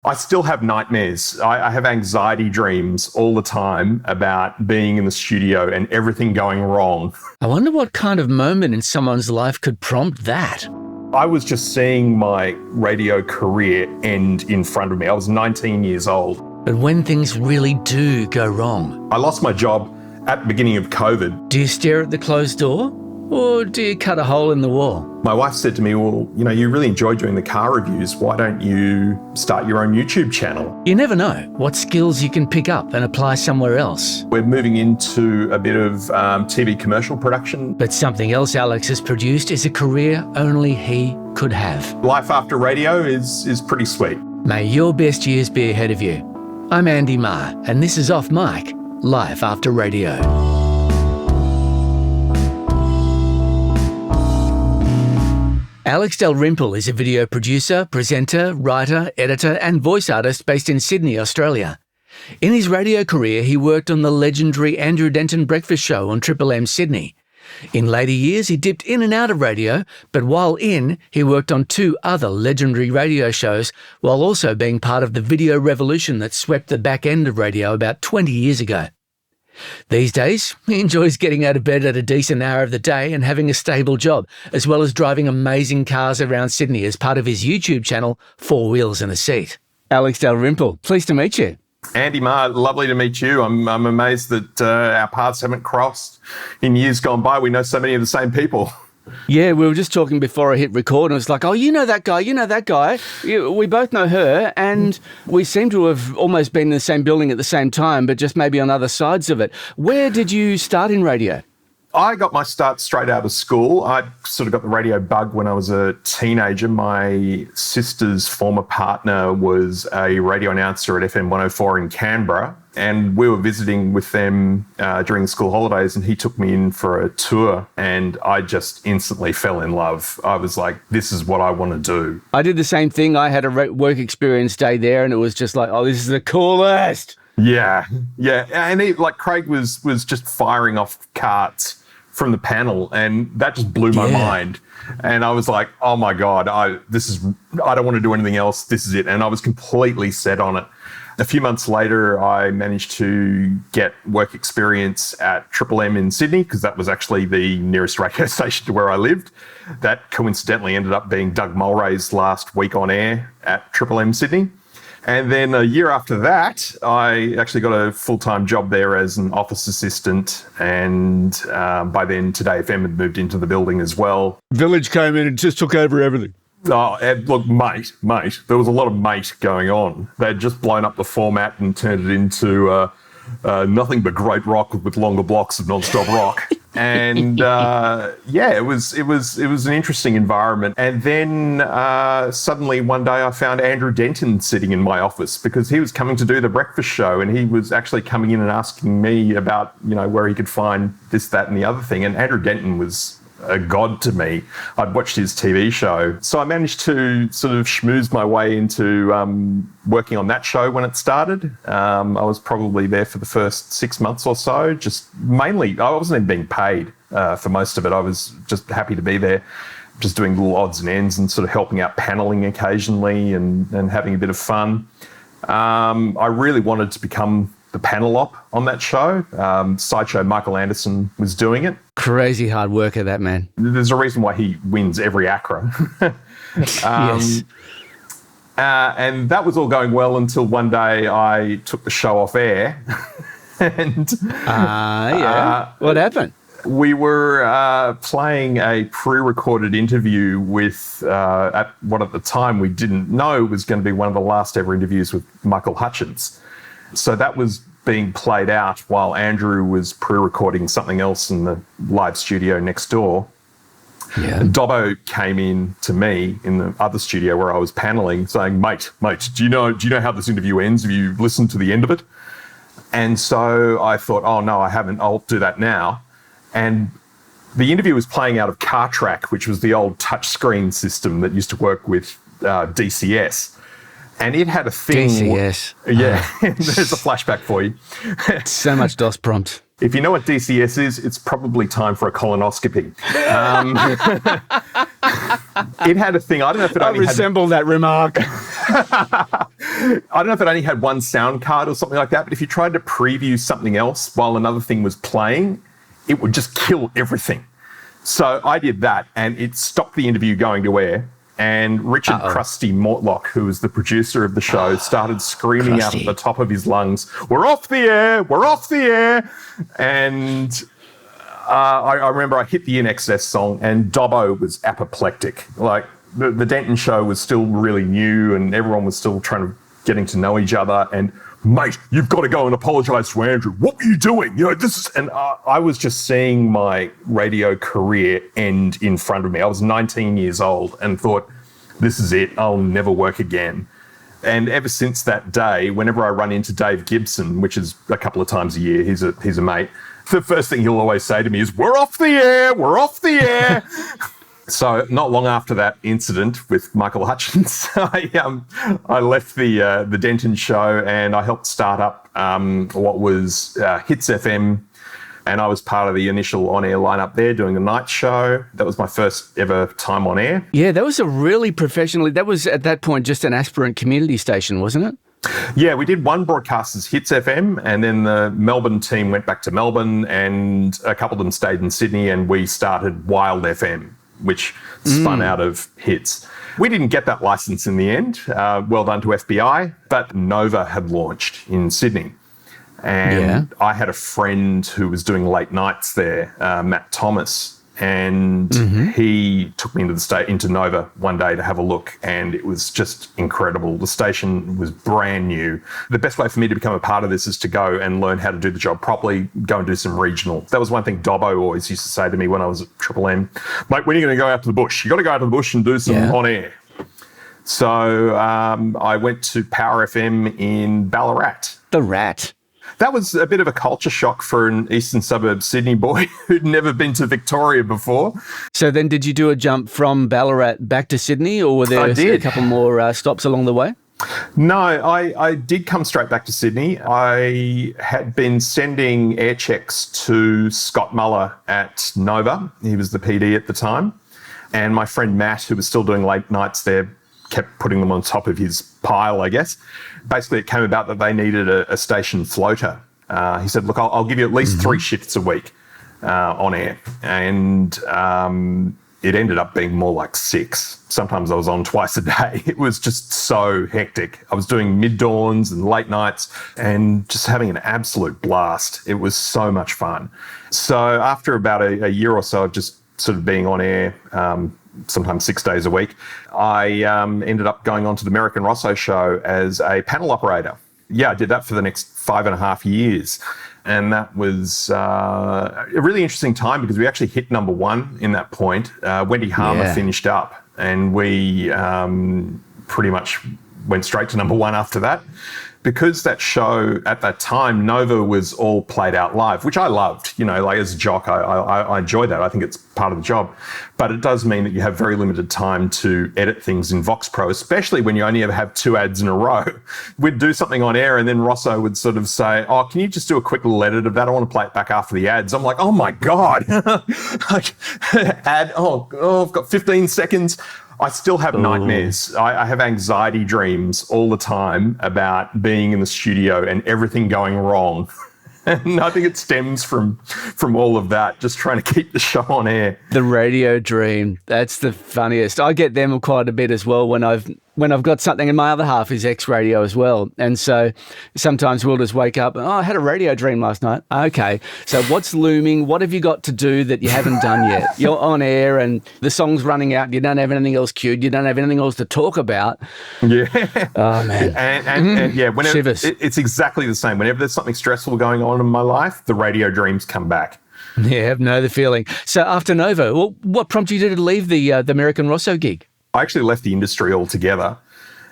I still have nightmares. I have anxiety dreams all the time about being in the studio and everything going wrong. I wonder what kind of moment in someone's life could prompt that. I was just seeing my radio career end in front of me. I was 19 years old. But when things really do go wrong, I lost my job at the beginning of COVID. do you stare at the closed door or do you cut a hole in the wall? My wife said to me, well, you really enjoy doing the car reviews. Why don't you start your own YouTube channel? You never know what skills you can pick up and apply somewhere else. We're moving into a bit of TV commercial production. But something else Alex has produced is a career only he could have. Life after radio is pretty sweet. May your best years be ahead of you. I'm Andy Marr, and this is Off Mic, Life After Radio. Alex Dalrymple is a video producer, presenter, writer, editor and voice artist based in Sydney, Australia. In his radio career, he worked on the legendary Andrew Denton breakfast show on Triple M Sydney. In later years, he dipped in and out of radio, but while in, he worked on 2 other legendary radio shows, while also being part of the video revolution that swept the back end of radio about 20 years ago. These days, he enjoys getting out of bed at a decent hour of the day and having a stable job, as well as driving amazing cars around Sydney as part of his YouTube channel, 4 Wheels and a Seat. Alex Dalrymple, pleased to meet you. Andy Marr, lovely to meet you. I'm amazed that our paths haven't crossed in years gone by. We know so many of the same people. Yeah, we were just talking before I hit record and it was like, oh, you know that guy. We both know her and we seem to have almost been in the same building at the same time, but just maybe on other sides of it. Where did you start in radio? I got my start straight out of school. I sort of got the radio bug when I was a teenager. My sister's former partner was a radio announcer at FM 104 in Canberra, and we were visiting with them during the school holidays, and he took me in for a tour, and I just instantly fell in love. I was like, this is what I want to do. I did the same thing. I had a work experience day there, and it was just like, oh, this is the coolest. Yeah. And Craig was just firing off carts from the panel, and that just blew my mind. And I was like, oh my God, I don't want to do anything else. This is it. And I was completely set on it. A few months later, I managed to get work experience at Triple M in Sydney, because that was actually the nearest radio station to where I lived. That coincidentally ended up being Doug Mulray's last week on air at Triple M Sydney. And then a year after that, I actually got a full-time job there as an office assistant. And by then, Today FM had moved into the building as well. Village came in and just took over everything. Oh, and look, mate, there was a lot of mate going on. They'd just blown up the format and turned it into nothing but great rock with longer blocks of non-stop rock. And it was an interesting environment. And then suddenly one day I found Andrew Denton sitting in my office, because he was coming to do the breakfast show, and he was actually coming in and asking me about, where he could find this, that and the other thing. And Andrew Denton was a god to me. I'd watched his TV show. So I managed to sort of schmooze my way into working on that show when it started. I was probably there for the first 6 months or so, just mainly, I wasn't even being paid for most of it. I was just happy to be there, just doing little odds and ends and sort of helping out paneling occasionally and having a bit of fun. I really wanted to become the panel op on that show. Sideshow Michael Anderson was doing it. Crazy hard worker, that man. There's a reason why he wins every ACRA. Yes. And that was all going well until one day I took the show off air. And what happened? We were playing a pre-recorded interview with, at what at the time we didn't know was going to be one of the last ever interviews with Michael Hutchence. So that was being played out while Andrew was pre-recording something else in the live studio next door. Yeah. And Dobbo came in to me in the other studio where I was paneling, saying, mate, do you know how this interview ends? Have you listened to the end of it? And so I thought, oh no, I haven't. I'll do that now. And the interview was playing out of CarTrack, which was the old touchscreen system that used to work with DCS. And it had a thing... DCS. Yeah, there's a flashback for you. So much DOS prompt. If you know what DCS is, it's probably time for a colonoscopy. It had a thing, I don't know if it only resemble that remark. I don't know if it only had one sound card or something like that, but if you tried to preview something else while another thing was playing, it would just kill everything. So I did that, and it stopped the interview going to air. And Richard Krusty Mortlock, who was the producer of the show, started screaming out at the top of his lungs, "We're off the air! We're off the air!" And I remember I hit the INXS song, and Dobbo was apoplectic. Like, the Denton show was still really new, and everyone was still getting to know each other. And, "Mate, you've got to go and apologise to Andrew. What were you doing? You know, this is..." And I was just seeing my radio career end in front of me. I was 19 years old and thought, this is it. I'll never work again. And ever since that day, whenever I run into Dave Gibson, which is a couple of times a year, he's a mate, the first thing he'll always say to me is, "We're off the air. We're off the air." So not long after that incident with Michael Hutchins, I left the Denton show, and I helped start up what was Hits FM, and I was part of the initial on-air lineup there doing the night show. That was my first ever time on air. Yeah, that was a really professionally... That was, at that point, just an aspirant community station, wasn't it? Yeah, we did one broadcast as Hits FM, and then the Melbourne team went back to Melbourne, and a couple of them stayed in Sydney, and we started Wild FM, which spun out of Hits. We didn't get that license in the end. Well done to FBI. But Nova had launched in Sydney. And I had a friend who was doing late nights there, Matt Thomas, and he took me into Nova one day to have a look, and it was just incredible. The station was brand new. The best way for me to become a part of this is to go and learn how to do the job properly, go and do some regional. That was one thing Dobbo always used to say to me when I was at Triple M. "Mate, when are you going to go out to the bush? You got to go out to the bush and do some on air." So I went to Power FM in Ballarat. The Rat. That was a bit of a culture shock for an eastern suburb Sydney boy who'd never been to Victoria before. So then did you do a jump from Ballarat back to Sydney, or were there a couple more stops along the way? No, I did come straight back to Sydney. I had been sending air checks to Scott Muller at Nova. He was the PD at the time. And my friend Matt, who was still doing late nights there, kept putting them on top of his pile, I guess. Basically, it came about that they needed a station floater. He said, "Look, I'll give you at least 3 shifts a week on air." And it ended up being more like 6. Sometimes I was on twice a day. It was just so hectic. I was doing mid-dawns and late nights and just having an absolute blast. It was so much fun. So after about a year or so of just sort of being on air, sometimes 6 days a week, I ended up going on to the Merrick Rosso show as a panel operator. Yeah, I did that for the next 5.5 years. And that was a really interesting time because we actually hit number 1 in that point. Wendy Harmer finished up, and we pretty much went straight to number 1 after that. Because that show at that time, Nova was all played out live, which I loved. You know, like as a jock, I enjoy that. I think it's part of the job. But it does mean that you have very limited time to edit things in Vox Pro, especially when you only ever have 2 ads in a row. We'd do something on air and then Rosso would sort of say, "Oh, can you just do a quick little edit of that? I want to play it back after the ads." I'm like, "Oh my God." Ad, I've got 15 seconds. I still have nightmares. I have anxiety dreams all the time about being in the studio and everything going wrong. And I think it stems from all of that, just trying to keep the show on air. The radio dream, that's the funniest. I get them quite a bit as well when I've got something, and my other half is ex-radio as well. And so sometimes we'll just wake up, I had a radio dream last night. Okay, so what's looming? What have you got to do that you haven't done yet? You're on air and the song's running out. You don't have anything else queued. You don't have anything else to talk about. Yeah. Oh, man. And yeah, whenever Shivers. It's exactly the same. Whenever there's something stressful going on in my life, the radio dreams come back. Yeah, I know the feeling. So after Nova, what prompted you to leave the Merrick Rosso gig? I actually left the industry altogether.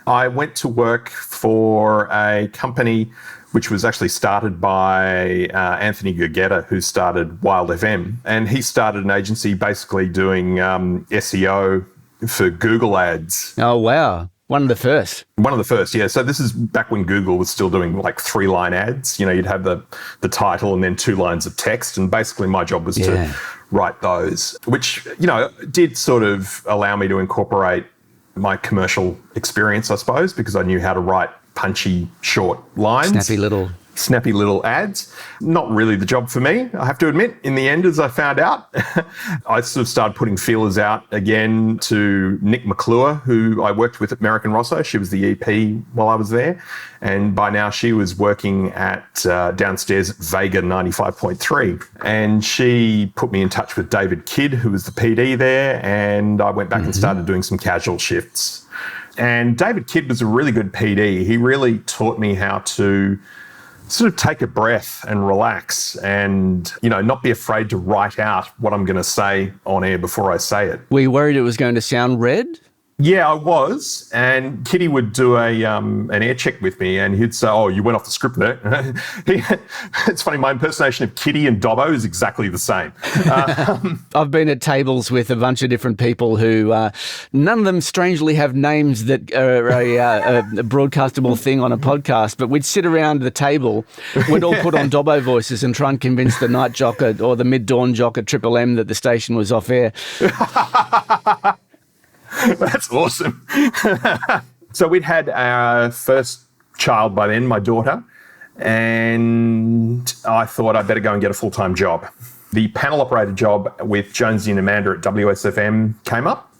I went to work for a company which was actually started by Anthony Gurgetta, who started Wild FM. And he started an agency basically doing SEO for Google ads. Oh, wow. One of the first. One of the first, yeah. So this is back when Google was still doing like 3-line ads. You know, you'd have the title and then 2 lines of text. And basically my job was to write those, which, you know, did sort of allow me to incorporate my commercial experience, I suppose, because I knew how to write punchy, short lines. Snappy little ads. Not really the job for me, I have to admit. In the end, as I found out, I sort of started putting feelers out again to Nick McClure, who I worked with at Merrick Rosso. She was the EP while I was there. And by now she was working at downstairs at Vega 95.3. And she put me in touch with David Kidd, who was the PD there. And I went back and started doing some casual shifts. And David Kidd was a really good PD. He really taught me how to sort of take a breath and relax and, not be afraid to write out what I'm going to say on air before I say it. Were you worried it was going to sound red? Yeah, I was. And Kitty would do an air check with me and he'd say, oh, you went off the script there. It's funny, my impersonation of Kitty and Dobbo is exactly the same. I've been at tables with a bunch of different people who, none of them strangely have names that are a broadcastable thing on a podcast, but we'd sit around the table, we'd all put on Dobbo voices and try and convince the night jock or the mid-dawn jock at Triple M that the station was off air. That's awesome. So we'd had our first child by then, my daughter, and I thought I'd better go and get a full-time job. The panel operator job with Jonesy and Amanda at WSFM came up.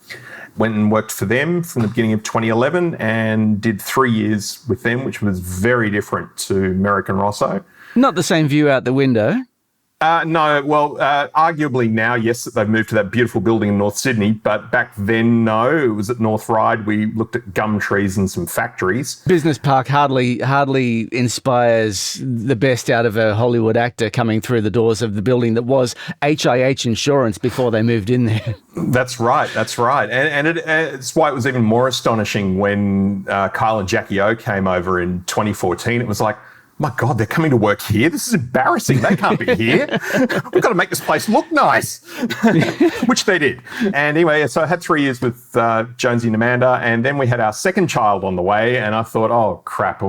Went and worked for them from the beginning of 2011 and did 3 years with them, which was very different to Merrick and Rosso. Not the same view out the window. No, well, arguably now, yes, that they've moved to that beautiful building in North Sydney, but back then, no, it was at North Ryde. We looked at gum trees and some factories. Business Park hardly inspires the best out of a Hollywood actor coming through the doors of the building that was HIH Insurance before they moved in there. That's right. And it's why it was even more astonishing when Kyle and Jackie O came over in 2014. It was like, my God, they're coming to work here? This is embarrassing. They can't be here. We've got to make this place look nice, which they did. And anyway, so I had 3 years with Jonesy and Amanda, and then we had our second child on the way, and I thought, oh, crap,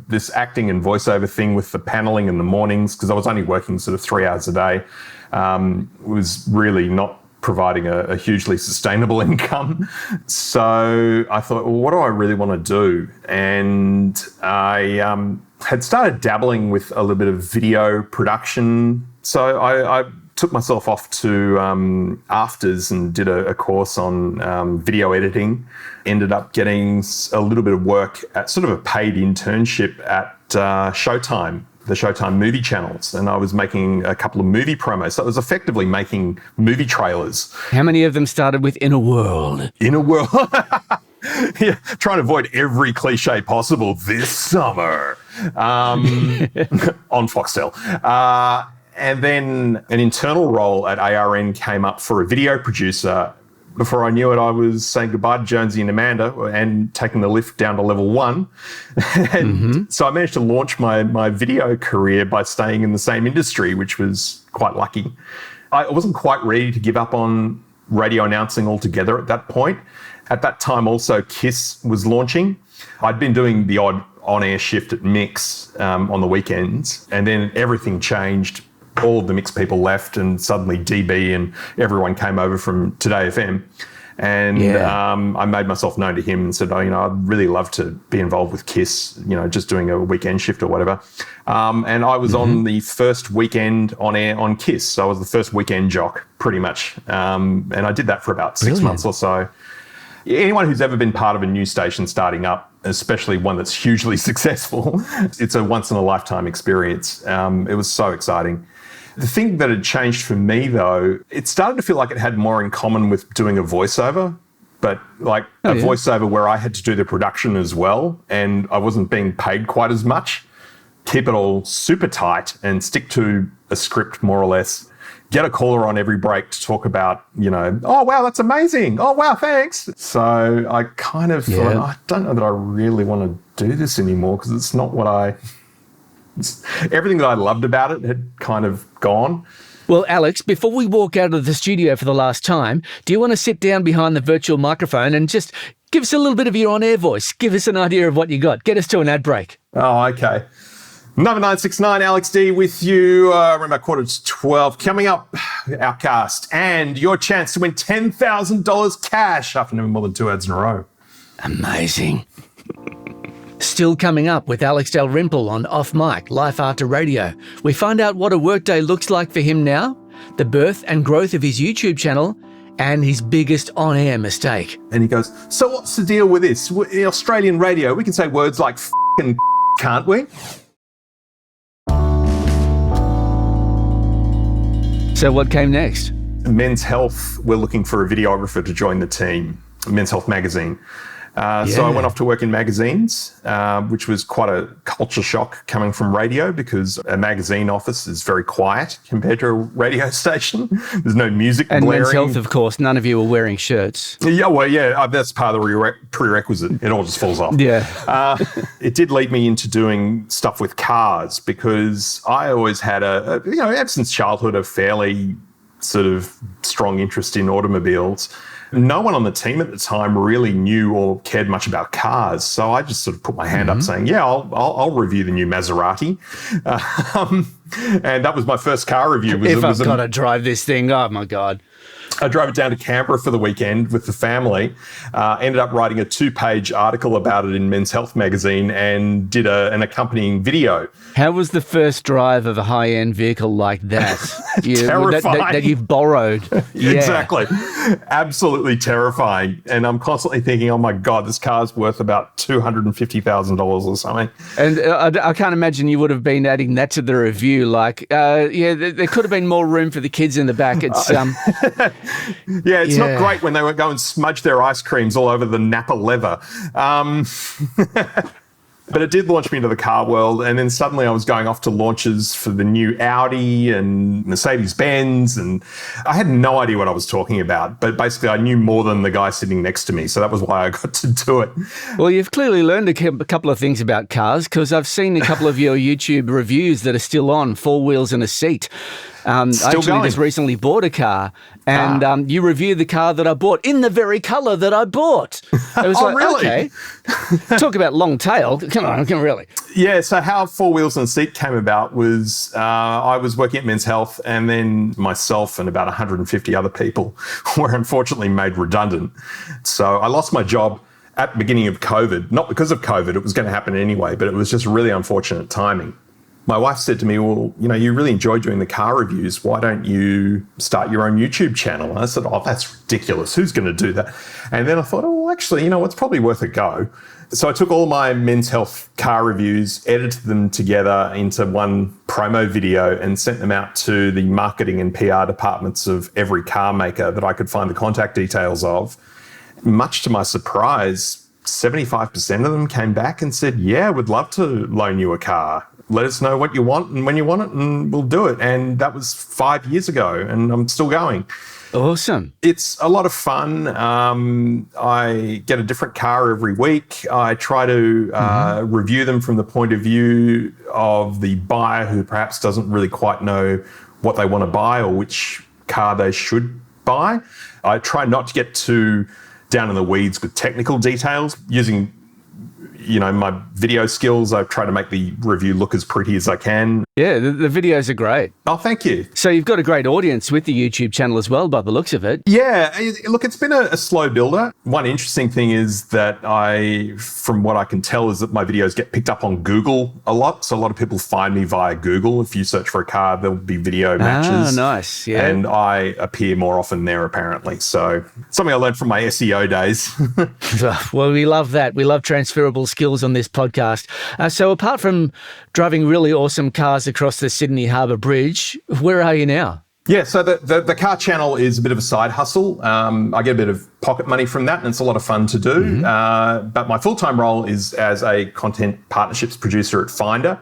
this acting and voiceover thing with the paneling in the mornings, because I was only working sort of 3 hours a day, was really not providing a hugely sustainable income. So I thought, well, what do I really want to do? And I had started dabbling with a little bit of video production. So I took myself off to Afters and did a course on video editing. Ended up getting a little bit of work at sort of a paid internship at Showtime, the Showtime movie channels, and I was making a couple of movie promos. So I was effectively making movie trailers. How many of them started with In a World? In a World. Yeah, trying to avoid every cliche possible this summer on Foxtel. And then an internal role at ARN came up for a video producer. Before I knew it, I was saying goodbye to Jonesy and Amanda and taking the lift down to level 1. And so I managed to launch my video career by staying in the same industry, which was quite lucky. I wasn't quite ready to give up on radio announcing altogether at that point. At that time also, KISS was launching. I'd been doing the odd on-air shift at Mix on the weekends, and then everything changed. All of the Mix people left, and suddenly DB and everyone came over from Today FM. And I made myself known to him and said, I'd really love to be involved with KISS, just doing a weekend shift or whatever. And I was on the first weekend on air on KISS. So I was the first weekend jock, pretty much. And I did that for about 6 months or so. Anyone who's ever been part of a new station starting up, especially one that's hugely successful, it's a once-in-a-lifetime experience. It was so exciting. The thing that had changed for me, though, it started to feel like it had more in common with doing a voiceover, but like a voiceover where I had to do the production as well, and I wasn't being paid quite as much. Keep it all super tight and stick to a script more or less. Get a caller on every break to talk about, oh, wow, that's amazing. Oh, wow, thanks. So I kind of thought, I don't know that I really want to do this anymore because it's not what everything that I loved about it had kind of gone. Well, Alex, before we walk out of the studio for the last time, do you want to sit down behind the virtual microphone and just give us a little bit of your on-air voice? Give us an idea of what you got. Get us to an ad break. Oh, okay. Number 969, Alex D with you. Remember, 11:45. Coming up, our cast and your chance to win $10,000 cash after never more than 2 ads in a row. Amazing. Still coming up with Alex Dalrymple on Off Mic, Life After Radio. We find out what a workday looks like for him now, the birth and growth of his YouTube channel, and his biggest on-air mistake. And he goes, so what's the deal with this? In Australian radio, we can say words like f*** and can't we? So what came next? Men's Health were looking for a videographer to join the team, Men's Health magazine. So I went off to work in magazines, which was quite a culture shock coming from radio because a magazine office is very quiet compared to a radio station. There's no music and blaring. Men's Health, of course, none of you were wearing shirts. Yeah, well, yeah, that's part of the prerequisite. It all just falls off. Yeah. It did lead me into doing stuff with cars because I always had ever since childhood, a fairly sort of strong interest in automobiles. No one on the team at the time really knew or cared much about cars, so I just sort of put my hand up saying, yeah, I'll review the new Maserati. And that was my first car review. If I've got to drive this thing, oh my God. I drove it down to Canberra for the weekend with the family, ended up writing a 2-page article about it in Men's Health magazine and did an accompanying video. How was the first drive of a high-end vehicle like that? Terrifying. That you've borrowed. Yeah. Exactly. Absolutely terrifying. And I'm constantly thinking, oh my God, this car's worth about $250,000 or something. And I can't imagine you would have been adding that to the review. Like, there could have been more room for the kids in the back. It's it's not great when they would go and smudge their ice creams all over the Napa leather. But it did launch me into the car world, and then suddenly I was going off to launches for the new Audi and Mercedes-Benz, and I had no idea what I was talking about, but basically I knew more than the guy sitting next to me, so that was why I got to do it. Well, you've clearly learned a couple of things about cars, because I've seen a couple of your YouTube reviews that are still on, 4 wheels and a seat. I actually just recently bought a car, and you reviewed the car that I bought in the very colour that I bought. It was really? Okay. Talk about long tail. Come on, really. Yeah, so how 4 wheels and a seat came about was I was working at Men's Health, and then myself and about 150 other people were unfortunately made redundant. So I lost my job at the beginning of COVID, not because of COVID, it was going to happen anyway, but it was just really unfortunate timing. My wife said to me, well, you really enjoy doing the car reviews. Why don't you start your own YouTube channel? And I said, oh, that's ridiculous. Who's going to do that? And then I thought, oh, well, actually, it's probably worth a go. So I took all my Men's Health car reviews, edited them together into one promo video and sent them out to the marketing and PR departments of every car maker that I could find the contact details of. Much to my surprise, 75% of them came back and said, yeah, we'd love to loan you a car. Let us know what you want and when you want it and we'll do it. And that was 5 years ago and I'm still going. Awesome. It's a lot of fun. I get a different car every week. I try to review them from the point of view of the buyer who perhaps doesn't really quite know what they want to buy or which car they should buy. I try not to get too down in the weeds with technical details. Using my video skills, I try to make the review look as pretty as I can. Yeah, the videos are great. Oh, thank you. So you've got a great audience with the YouTube channel as well, by the looks of it. Yeah, look, it's been a slow builder. One interesting thing is that from what I can tell, is that my videos get picked up on Google a lot. So a lot of people find me via Google. If you search for a car, there'll be video matches. Ah, nice. Yeah. And I appear more often there, apparently. So something I learned from my SEO days. Well, we love that. We love transferable skills on this podcast. So apart from driving really awesome cars across the Sydney Harbour Bridge, where are you now? Yeah, so the car channel is a bit of a side hustle. I get a bit of pocket money from that and it's a lot of fun to do. But my full-time role is as a content partnerships producer at Finder.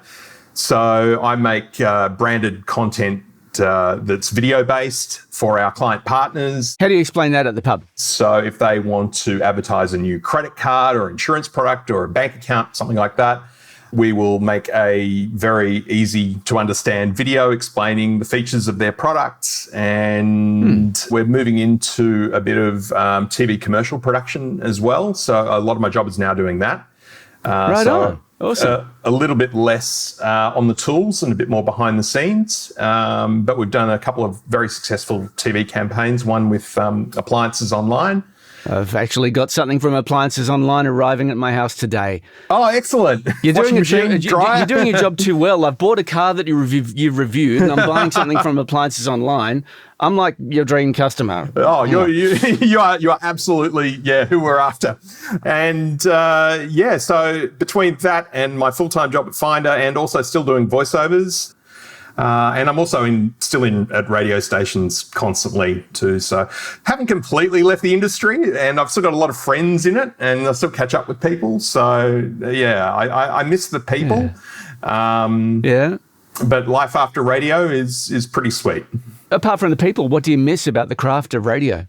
So I make branded content that's video-based for our client partners. How do you explain that at the pub? So if they want to advertise a new credit card or insurance product or a bank account, something like that, we will make a very easy to understand video explaining the features of their products. And we're moving into a bit of TV commercial production as well. So a lot of my job is now doing that. Right on. Awesome. A little bit less on the tools and a bit more behind the scenes. But we've done a couple of very successful TV campaigns, one with appliances online I've actually got something from Appliances Online arriving at my house today. Oh, excellent. You're doing, dryer. you're doing your job too well. I've bought a car that you've reviewed, and I'm buying something from Appliances Online. I'm like your dream customer. Oh, you are absolutely, who we're after. And so between that and my full-time job at Finder and also still doing voiceovers, and I'm also still at radio stations constantly too. So haven't completely left the industry, and I've still got a lot of friends in it, and I still catch up with people. So I miss the people. But life after radio is pretty sweet. Apart from the people, what do you miss about the craft of radio?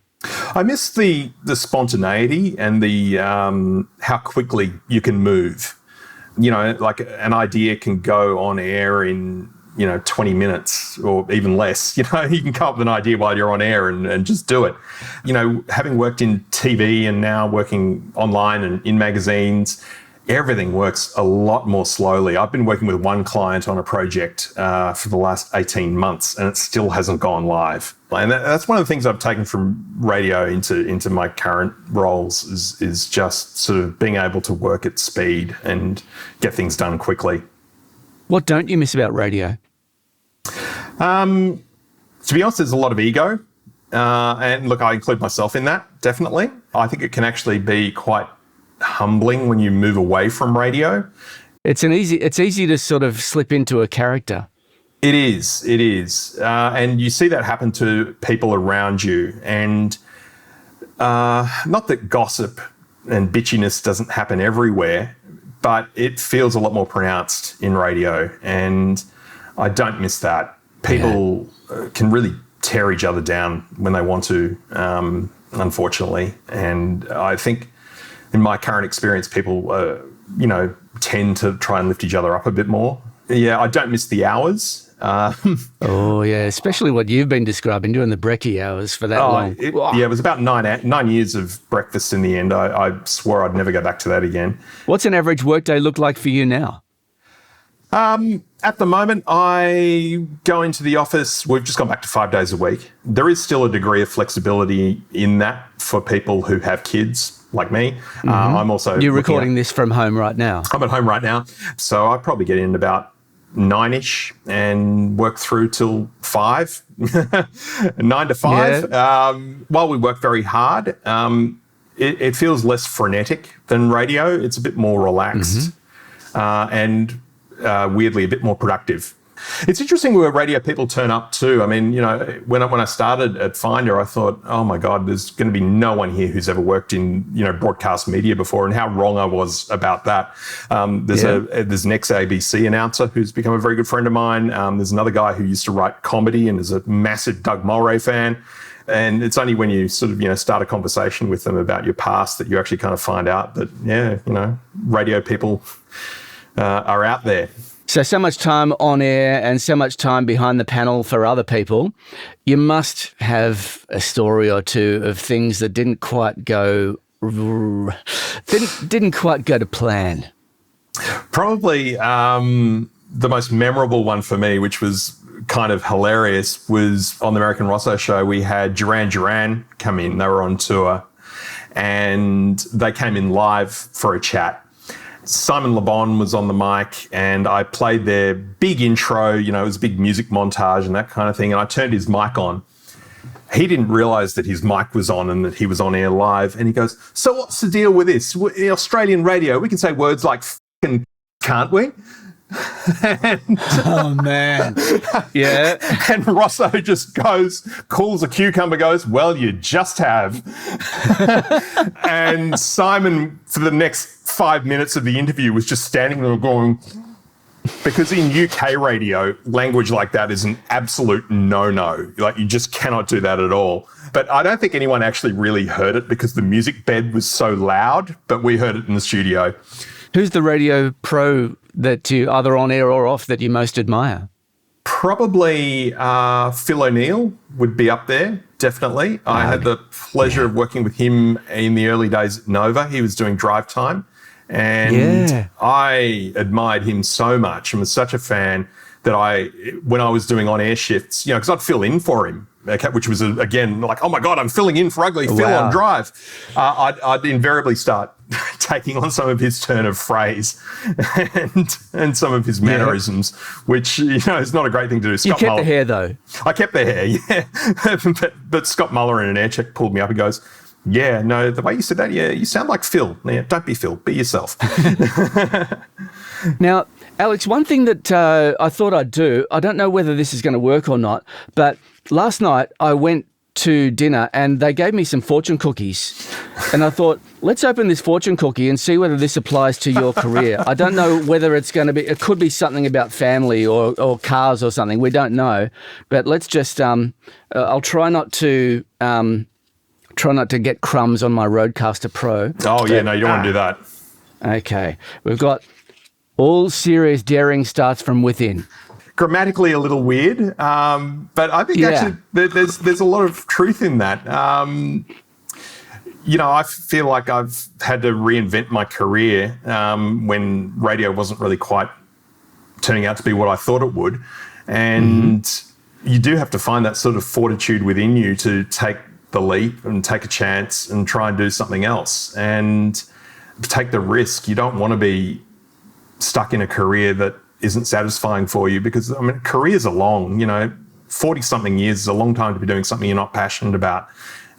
I miss the spontaneity and the how quickly you can move. You know, like an idea can go on air in 20 minutes or even less. You know, you can come up with an idea while you're on air and just do it. You know, having worked in TV and now working online and in magazines, everything works a lot more slowly. I've been working with one client on a project for the last 18 months and it still hasn't gone live. And that's one of the things I've taken from radio into my current roles is just sort of being able to work at speed and get things done quickly. What don't you miss about radio? To be honest, there's a lot of ego. And look, I include myself in that, definitely. I think it can actually be quite humbling when you move away from radio. It's easy to sort of slip into a character. It is. And you see that happen to people around you. And not that gossip and bitchiness doesn't happen everywhere, but it feels a lot more pronounced in radio. And I don't miss that. People can really tear each other down when they want to, unfortunately. And I think in my current experience, people, tend to try and lift each other up a bit more. Yeah, I don't miss the hours. Especially what you've been describing, doing the brekkie hours for that long. It was about 9 years of breakfast in the end. I swore I'd never go back to that again. What's an average workday look like for you now? At the moment, I go into the office. We've just gone back to 5 days a week. There is still a degree of flexibility in that for people who have kids like me. Mm-hmm. I'm also... You're recording this from home right now? I'm at home right now. So I probably get in about 9-ish and work through till 5, 9 to 5. Yeah. While we work very hard, it feels less frenetic than radio. It's a bit more relaxed and weirdly a bit more productive. It's interesting where radio people turn up too. I mean, when I started at Finder, I thought, oh my God, there's going to be no one here who's ever worked in, broadcast media before, and how wrong I was about that. There's an ex-ABC announcer who's become a very good friend of mine. There's another guy who used to write comedy and is a massive Doug Mulray fan. And it's only when you sort of, start a conversation with them about your past that you actually kind of find out that, radio people are out there. So much time on air and so much time behind the panel for other people. You must have a story or two of things that didn't quite go to plan. Probably the most memorable one for me, which was kind of hilarious, was on the Merrick Rosso show. We had Duran Duran come in. They were on tour and they came in live for a chat. Simon Le Bon was on the mic and I played their big intro, it was a big music montage and that kind of thing. And I turned his mic on. He didn't realise that his mic was on and that he was on air live. And he goes, so what's the deal with this? In Australian radio, we can say words like f***ing, can't we? Oh, man. Yeah. And Rosso just calls a cucumber, goes, well, you just have. And Simon, for the next 5 minutes of the interview, was just standing there going, because in UK radio, language like that is an absolute no-no. Like, you just cannot do that at all. But I don't think anyone actually really heard it because the music bed was so loud, but we heard it in the studio. Who's the radio pro that you, either on air or off, that you most admire? Probably Phil O'Neill would be up there, definitely. I had the pleasure of working with him in the early days at Nova. He was doing drive time. And I admired him so much and was such a fan. when I was doing on-air shifts, you know, because I'd fill in for him, okay, which was, again, like, oh my God, I'm filling in for Ugly Phil on Drive. I'd invariably start taking on some of his turn of phrase and some of his mannerisms, which, you know, is not a great thing to do. You kept the hair, though. I kept the hair, yeah. but Scott Muller in an air check pulled me up and goes, yeah, no, the way you said that, yeah, you sound like Phil. Yeah, don't be Phil, be yourself. Now, Alex, one thing that I thought I'd do, I don't know whether this is going to work or not, but last night I went to dinner and they gave me some fortune cookies. And I thought, let's open this fortune cookie and see whether this applies to your career. I don't know whether it's going to be, it could be something about family or cars or something. We don't know. But let's just, I'll try not to get crumbs on my Rodecaster Pro. Oh, yeah, no, you don't want to do that. Okay. We've got all serious daring starts from within. Grammatically a little weird, but I think actually there's a lot of truth in that. You know, I feel like I've had to reinvent my career when radio wasn't really quite turning out to be what I thought it would. And you do have to find that sort of fortitude within you to take the leap and take a chance and try and do something else and take the risk. You don't want to be stuck in a career that isn't satisfying for you, because, I mean, careers are long, you know, 40-something years is a long time to be doing something you're not passionate about.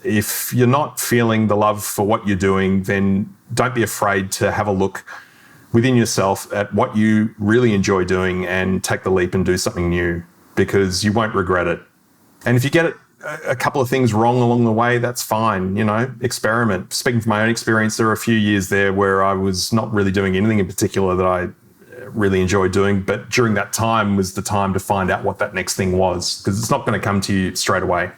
If you're not feeling the love for what you're doing, then don't be afraid to have a look within yourself at what you really enjoy doing and take the leap and do something new, because you won't regret it. And if you get a couple of things wrong along the way, that's fine, you know, experiment. Speaking from my own experience, there were a few years there where I was not really doing anything in particular that I really enjoyed doing, but during that time was the time to find out what that next thing was, because it's not going to come to you straight away.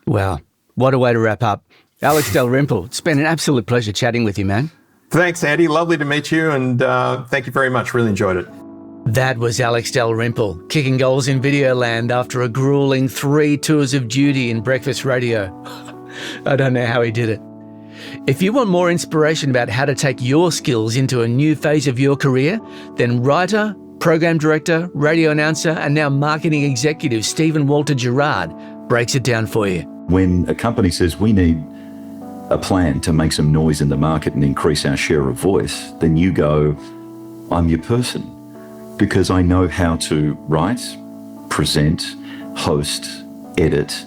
Well, what a way to wrap up. Alex Dalrymple, it's been an absolute pleasure chatting with you, man. Thanks, Andy. Lovely to meet you, and thank you very much. Really enjoyed it. That was Alex Dalrymple, kicking goals in Videoland after a grueling 3 tours of duty in breakfast radio. I don't know how he did it. If you want more inspiration about how to take your skills into a new phase of your career, then writer, program director, radio announcer, and now marketing executive Stephen Walter Gerard breaks it down for you. When a company says we need a plan to make some noise in the market and increase our share of voice, then you go, I'm your person, because I know how to write, present, host, edit,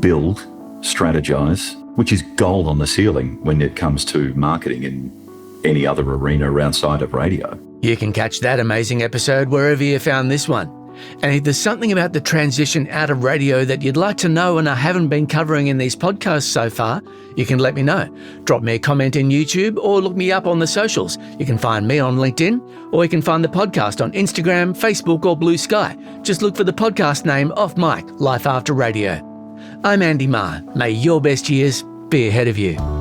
build, strategize, which is gold on the ceiling when it comes to marketing in any other arena outside of radio. You can catch that amazing episode wherever you found this one. And if there's something about the transition out of radio that you'd like to know and I haven't been covering in these podcasts so far, you can let me know. Drop me a comment in YouTube or look me up on the socials. You can find me on LinkedIn, or you can find the podcast on Instagram, Facebook or Blue Sky. Just look for the podcast name Off Mic, Life After Radio. I'm Andy Marr. May your best years be ahead of you.